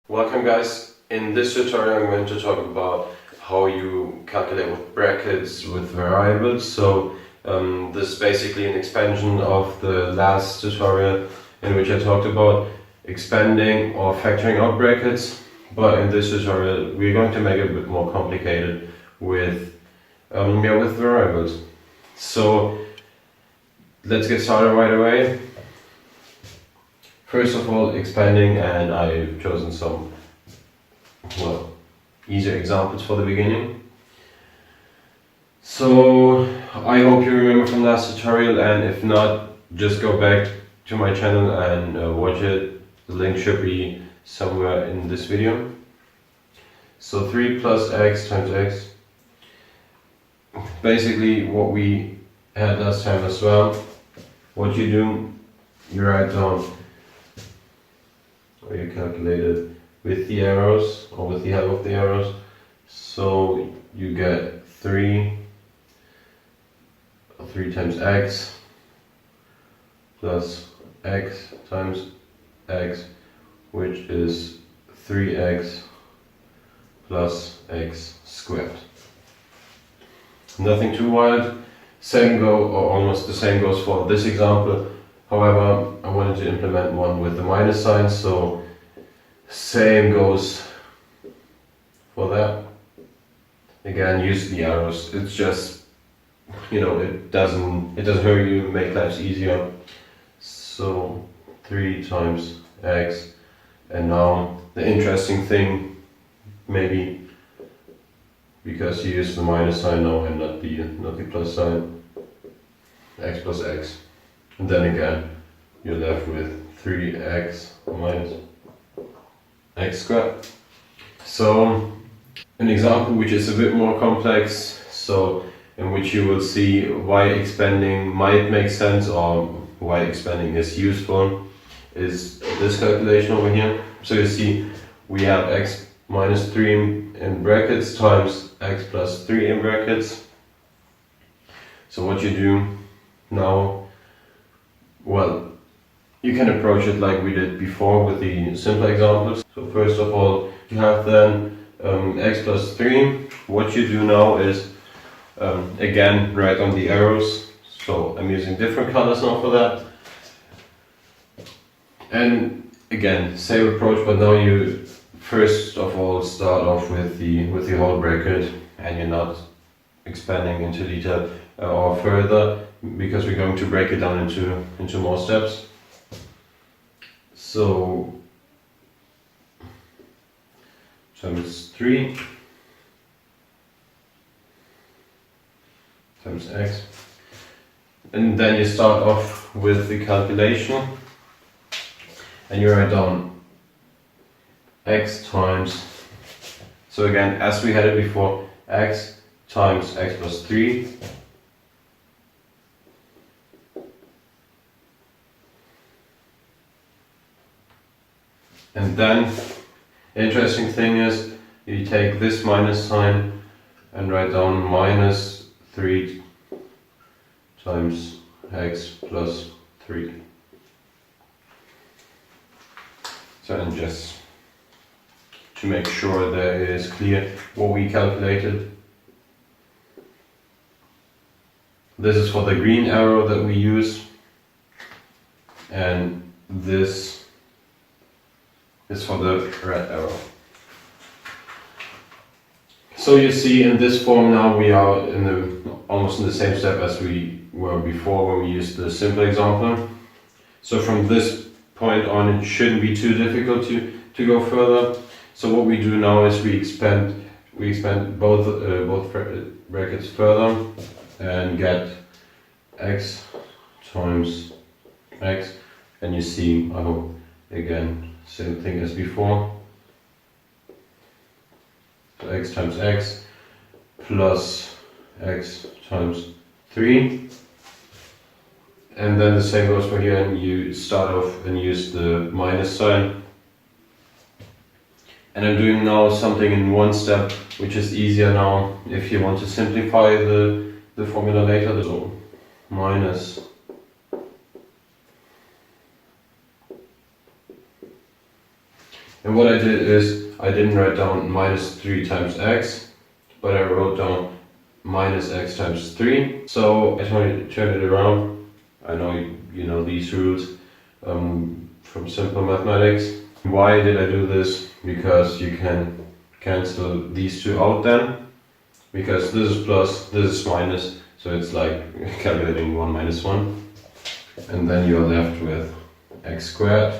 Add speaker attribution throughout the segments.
Speaker 1: Welcome guys, in this tutorial I'm going to talk about how you calculate with brackets with variables. So this is basically an expansion of the last tutorial in which I talked about expanding or factoring out brackets, but in this tutorial we're going to make it a bit more complicated with variables. So let's get started right away. First of all, expanding, and I've chosen some easier examples for the beginning. So I hope you remember from last tutorial, and if not, just go back to my channel and watch it. The link should be somewhere in this video. So 3 plus x times x. Basically what we had last time as well. What you do, you write down, or you calculate it with the arrows or with the help of the arrows. So you get 3 times x plus x times x, which is 3x plus x squared. Nothing too wild. Almost the same goes for this example. However, I wanted to implement one with the minus sign, so same goes for that. Again, use the arrows. It's just, it doesn't hurt you, make life easier. So 3 times x, and now the interesting thing, maybe because you use the minus sign now and not the plus sign, x plus x. And then again, you're left with 3x minus x squared. So an example which is a bit more complex, so in which you will see why expanding might make sense or why expanding is useful, is this calculation over here. So you see we have x minus 3 in brackets times x plus 3 in brackets. So what you do now, you can approach it like we did before with the simpler examples. So first of all, you have then x plus 3. What you do now is, again, write on the arrows. So I'm using different colors now for that. And again, same approach, but now you first of all start off with the whole bracket, and you're not expanding into detail or further, because we're going to break it down into more steps. So times 3 times x, and then you start off with the calculation, and you write down x times, so again, as we had it before, x times x plus 3 . And then the interesting thing is you take this minus sign and write down minus 3 times x plus 3. So, and just to make sure that it is clear what we calculated. This is for the green arrow that we use, and this is for the red arrow. So you see, in this form now we are almost in the same step as we were before when we used the simple example. So from this point on, it shouldn't be too difficult to go further. So what we do now is we expand both brackets further and get x times x, and you see, I hope, again, same thing as before. So x times x plus x times 3. And then the same goes for here, and you start off and use the minus sign. And I'm doing now something in one step, which is easier now if you want to simplify the formula later. So minus And what I did is I didn't write down minus 3 times x, but I wrote down minus x times 3. So I turned it around. I know you know these rules from simple mathematics. Why did I do this? Because you can cancel these two out then. Because this is plus, this is minus, so it's like calculating 1 minus 1. And then you're left with x squared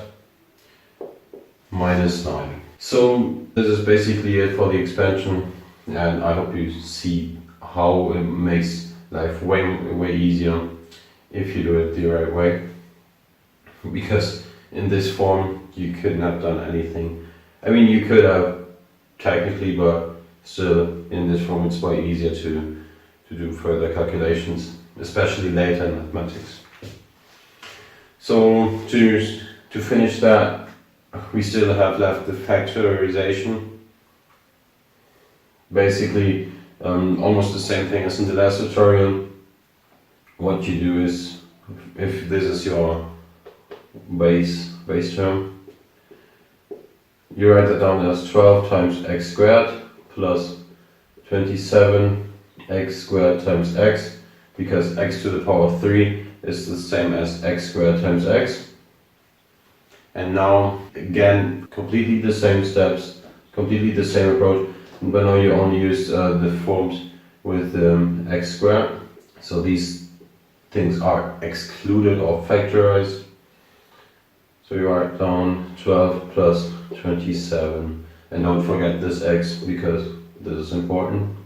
Speaker 1: minus 9. So this is basically it for the expansion, and I hope you see how it makes life way easier if you do it the right way. Because in this form you couldn't have done anything. I mean, you could have technically, but still in this form it's way easier to do further calculations, especially later in mathematics. So to finish that, we still have left the factorization. Basically almost the same thing as in the last tutorial. What you do is, if this is your base term, you write that down as 12 times x squared plus 27 x squared times x, because x to the power of 3 is the same as x squared times x. And now again, completely the same steps, completely the same approach, but now you only use the forms with x squared. So these things are excluded or factorized. So you write down 12 plus 27, and don't forget this x because this is important.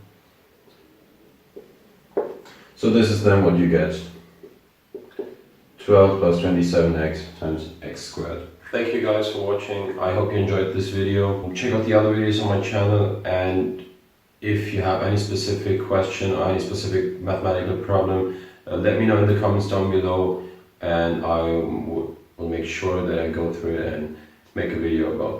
Speaker 1: So this is then what you get: 12 plus 27x times x squared. Thank you guys for watching. I hope you enjoyed this video. Check out the other videos on my channel, and if you have any specific question or any specific mathematical problem, let me know in the comments down below, and I will make sure that I go through it and make a video about that.